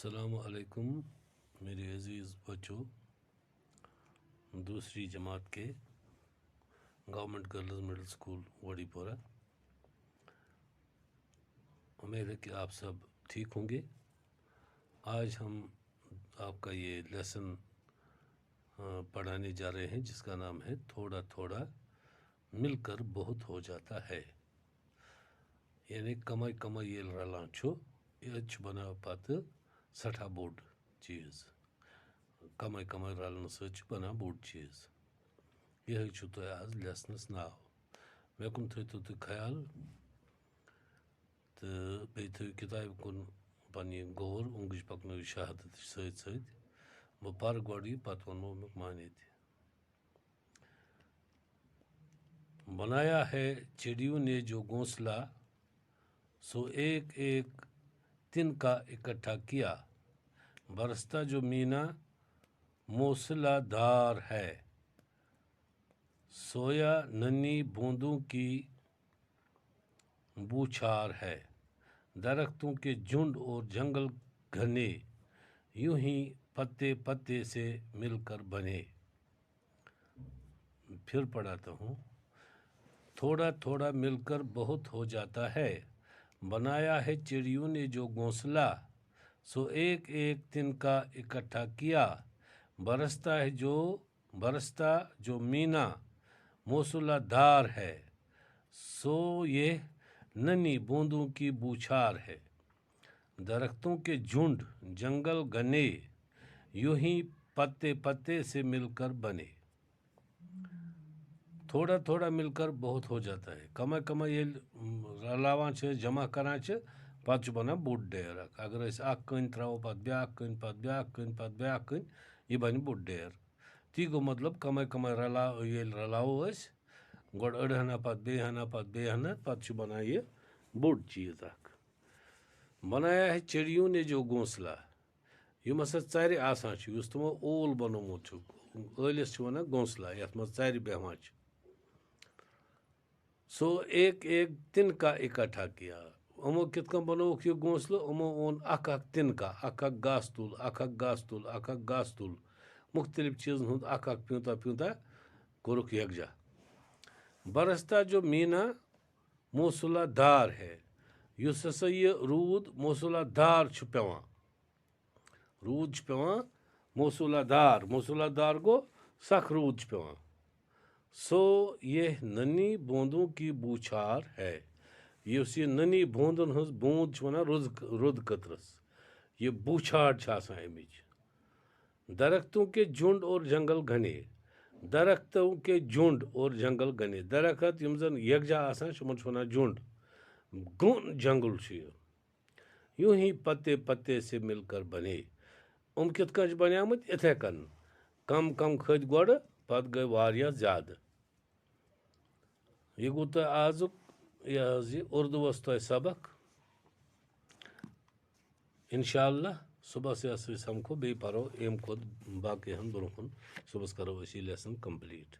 السلام علیکم میرے عزیز بچوں، دوسری جماعت کے گورنمنٹ گرلز مڈل اسکول وڑی پورہ۔ امید ہے کہ آپ سب ٹھیک ہوں گے۔ آج ہم آپ کا یہ لیسن پڑھانے جا رہے ہیں جس کا نام ہے تھوڑا تھوڑا مل کر بہت ہو جاتا ہے، یعنی کمائی کمائی یل رلان چھو یہ بنا پتہ سٹھا بوڑ چیز، کمائی کمائی رلن ست بنا بوڑ چیز۔ یہ تو آج لیسنس ناو مے کن تھو تھی خیال تو بیٚیہِ تھٲیِو کِتابہِ کُن پننہِ غور اونگج پکنٲیِو شہادت سۭتۍ سۭتۍ۔ بہٕ پرٕ گۄڈٕ یہِ پتہٕ ونو امیُک معنے تہِ۔ بنایا ہے چڑیوں نے جو گھونسلہ، سو ایک ایک تن کا اکٹھا کیا، برستا جو مینا موصلہ دھار ہے، سویا ننھی بوندوں کی بوچھار ہے، درختوں کے جھنڈ اور جنگل گھنے، یوں ہی پتے پتے سے مل کر بنے۔ پھر پڑھاتا ہوں۔ تھوڑا تھوڑا مل کر بہت ہو جاتا ہے، بنایا ہے چڑیوں نے جو گھونسلہ، سو ایک ایک تن کا اکٹھا کیا، برستا جو مینا موصلہ دھار ہے، سو یہ ننھی بوندوں کی بوچھار ہے، درختوں کے جھنڈ جنگل گھنے، یوں ہی پتے پتے سے مل کر بنے۔ تھوڑا تھوڑا مل کر بہت ہو جاتا ہے، کمائی کمائی یل رلاوان جمع کران پتہ بنان بوڑ ڈیر اکھ۔ اگر اس اکھ کٔنۍ تراوو پتہ بیاکھ کٔنۍ پتہ بیاکھ کٔنۍ پتہ بیاکھ کٔنۍ، یہ بنہِ بوڑ ڈیر۔ تی گو مطلب کمائی کمائی یل رلاوو اس گۄڈٕ أڑ ہنا پتہ بیٚیہِ ہنا پتہ بیٚیہِ ہنا، پتہٕ چھُ بنان یہ بوڑ چیز اکھ۔ بنایا ہے چڑیوں نے جو گھونسلہ، یم ہسا ژرِ آسان چھِ، یُس تمو اول بنومُت چھُ، ٲلِس چھِ ونان گھونسلہ، یتھ منٛز ژرِ بیٚہوان چھِ۔ سو ایک ایک تن کا اکٹھا کیا، یِمو کِتھ کٔنۍ بنووُکھ یہِ گھونسلہٕ؟ یِمو اوٚن اکھ اکھ تنکا، اکھ اکھ گاسہٕ تُل، اکھ اکھ گاسہٕ تُل، اکھ اکھ گاسہٕ تُل، مختلف چیزن ہُنٛد اکھ اکھ پیوٗنٛتاہ پیوٗنٛتاہ کوٚرُکھ یکجا۔ برستا جو مینا موصلہ دھار ہے، یُس ہسا یہِ روٗد موصلہ دھار چھُ پیوان، روٗد چھُ پیوان موصلہ دھار گوٚو سخ روٗد چھُ پیوان۔ سو یہ ننھی بوندوں کی بوچھار ہے، یُس یہ ننھی بوندن ہٕنٛز بوند چھِ ونان رُد قطرس، یہ بوچھاڑ چھِ آسان امِچ۔ درختوں کے جھنڈ اور جنگل گھنے، درختوں کے جھنڈ اور جنگل گھنے، درخت یم زن یکجا آسان تِمن چھِ ونان جھنڈ، گوٚن جنگل چھُ یہِ۔ یوں ہی پتے پتے سے مل کر بنے، کِتھ کٔنۍ چھِ بنیمٕتۍ؟ یِتھے کٔنۍ کم کم کھٔتۍ گۄڈٕ پتہٕ گٔے واریاہ زیادٕ۔ یہ گوٚو تۄہہِ آزُک یہِ حظ یہِ اُردوٗوس تۄہہِ سبق۔ انشاءاللہ صبحس أسۍ سمکھو بیٚیہِ پرو امہِ کھۄتہٕ باقٕے ہن برونٛہہ کُن، صبحس کرو أسۍ یہِ لیسن کمپلیٖٹ۔